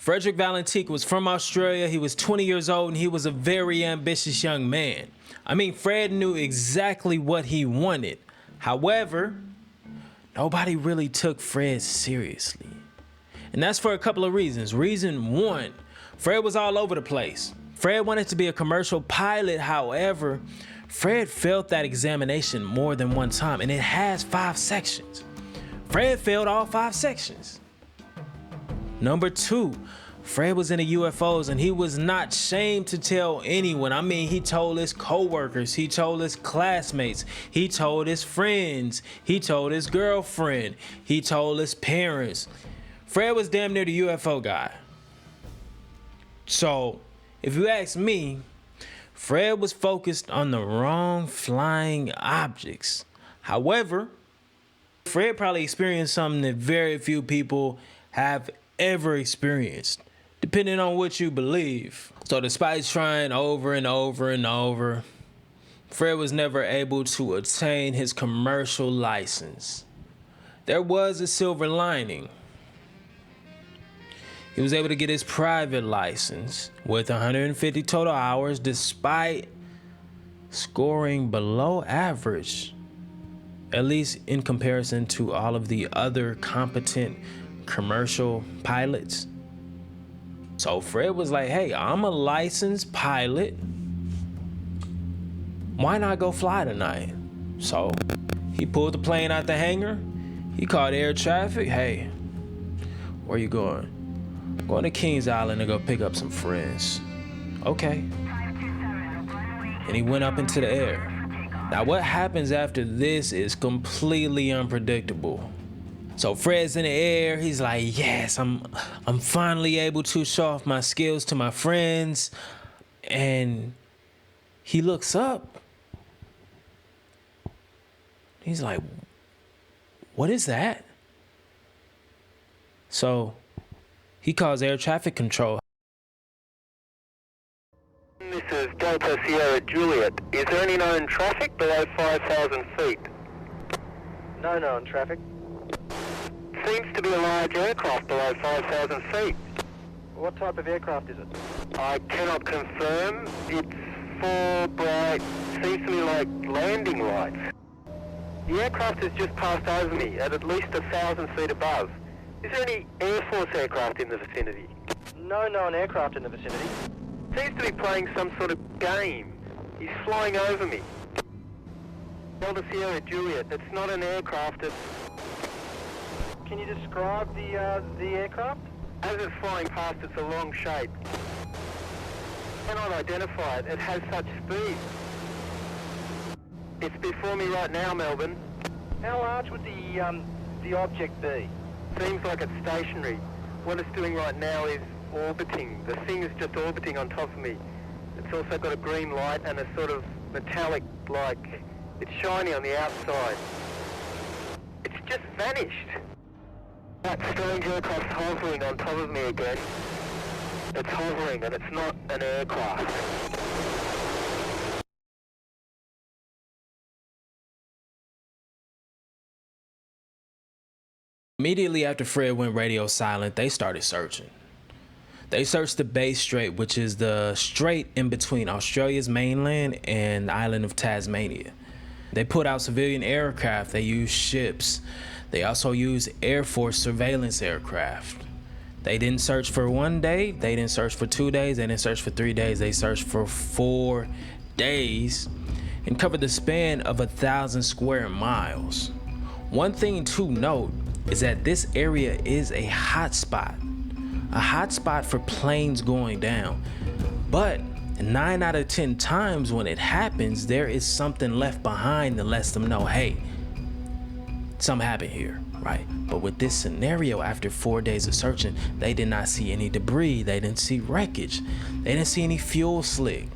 Frederick Valentique was from Australia. He was 20 years old and he was a very ambitious young man. I mean, Fred knew exactly what he wanted. However, nobody really took Fred seriously. And that's for a couple of reasons. Reason one, Fred was all over the place. Fred wanted to be a commercial pilot. However, Fred failed that examination more than one time, and it has 5 sections. Fred failed all 5 sections. Number two, Fred was into UFOs and he was not ashamed to tell anyone. I mean, he told his coworkers, he told his classmates, he told his friends, he told his girlfriend, he told his parents. Fred was damn near the UFO guy. So, if you ask me, Fred was focused on the wrong flying objects. However, Fred probably experienced something that very few people have ever experienced, depending on what you believe. So despite trying over and over and over, Fred was never able to attain his commercial license. There was a silver lining. He was able to get his private license with 150 total hours despite scoring below average, at least in comparison to all of the other competent commercial pilots. So Fred was like, hey, I'm a licensed pilot. Why not go fly tonight? So he pulled the plane out the hangar. He called air traffic. Hey, where you going? I'm going to Kings Island to go pick up some friends. Okay. And he went up into the air. Now what happens after this is completely unpredictable. So Fred's in the air, he's like, yes, I'm finally able to show off my skills to my friends. And he looks up. He's like, what is that? So he calls air traffic control. This is Delta Sierra Juliet. Is there any known traffic below 5,000 feet? No known traffic. Seems to be a large aircraft below 5,000 feet. What type of aircraft is it? I cannot confirm. It's 4 bright, seems to me like landing lights. The aircraft has just passed over me at least 1,000 feet above. Is there any Air Force aircraft in the vicinity? No known aircraft in the vicinity. Seems to be playing some sort of game. He's flying over me. Delta Sierra Juliet, it's not an aircraft, it's... Can you describe the aircraft? As it's flying past, it's a long shape. Cannot identify it. It has such speed. It's before me right now, Melbourne. How large would the object be? Seems like it's stationary. What it's doing right now is orbiting. The thing is just orbiting on top of me. It's also got a green light and a sort of metallic, like, it's shiny on the outside. It's just vanished. That strange aircraft's hovering on top of me again. It's hovering and it's not an aircraft. Immediately after Fred went radio silent, they started searching. They searched the Bay Strait, which is the strait in between Australia's mainland and the island of Tasmania. They put out civilian aircraft, they used ships. They also used Air Force surveillance aircraft. They didn't search for 1 day, they didn't search for 2 days, they didn't search for 3 days, they searched for 4 days and covered the span of 1,000 square miles. One thing to note is that this area is a hotspot for planes going down. But 9 out of 10 times when it happens, there is something left behind that lets them know, hey, something happened here, right? But with this scenario, after 4 days of searching, they did not see any debris, they didn't see wreckage, they didn't see any fuel slick,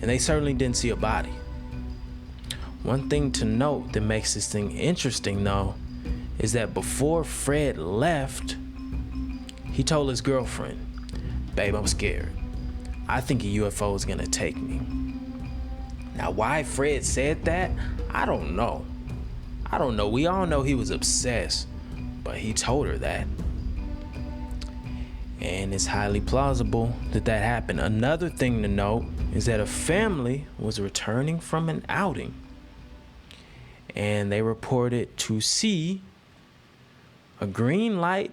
and they certainly didn't see a body. One thing to note that makes this thing interesting though, is that before Fred left, he told his girlfriend, babe, I'm scared. I think a UFO is gonna take me. Now why Fred said that, I don't know. We all know he was obsessed, but he told her that. And it's highly plausible that that happened. Another thing to note is that a family was returning from an outing, and they reported to see a green light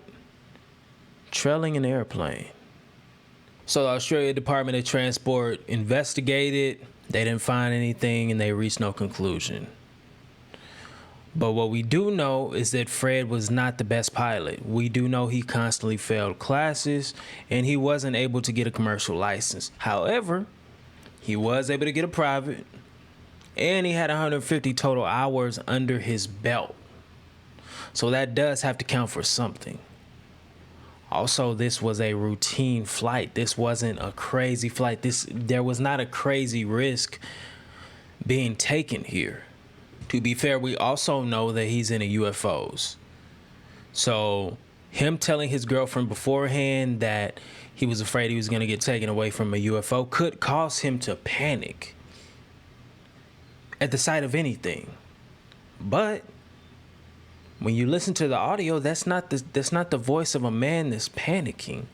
trailing an airplane. So the Australia Department of Transport investigated. They didn't find anything, and they reached no conclusion. But what we do know is that Fred was not the best pilot. We do know he constantly failed classes, and he wasn't able to get a commercial license. However, he was able to get a private, and he had 150 total hours under his belt. So that does have to count for something. Also, this was a routine flight. This wasn't a crazy flight. There was not a crazy risk being taken here. To be fair, we also know that he's into UFOs. So him telling his girlfriend beforehand that he was afraid he was going to get taken away from a UFO could cause him to panic at the sight of anything. But when you listen to the audio, that's not the voice of a man that's panicking.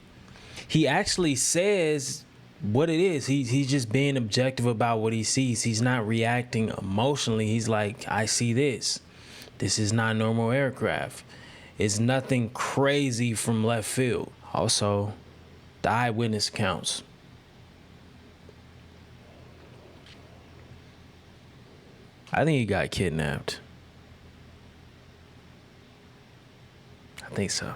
He actually says what it is. He's just being objective about what he sees. He's not reacting emotionally. He's like, I see this. This is not normal aircraft. It's nothing crazy from left field. Also, the eyewitness accounts. I think he got kidnapped. I think so.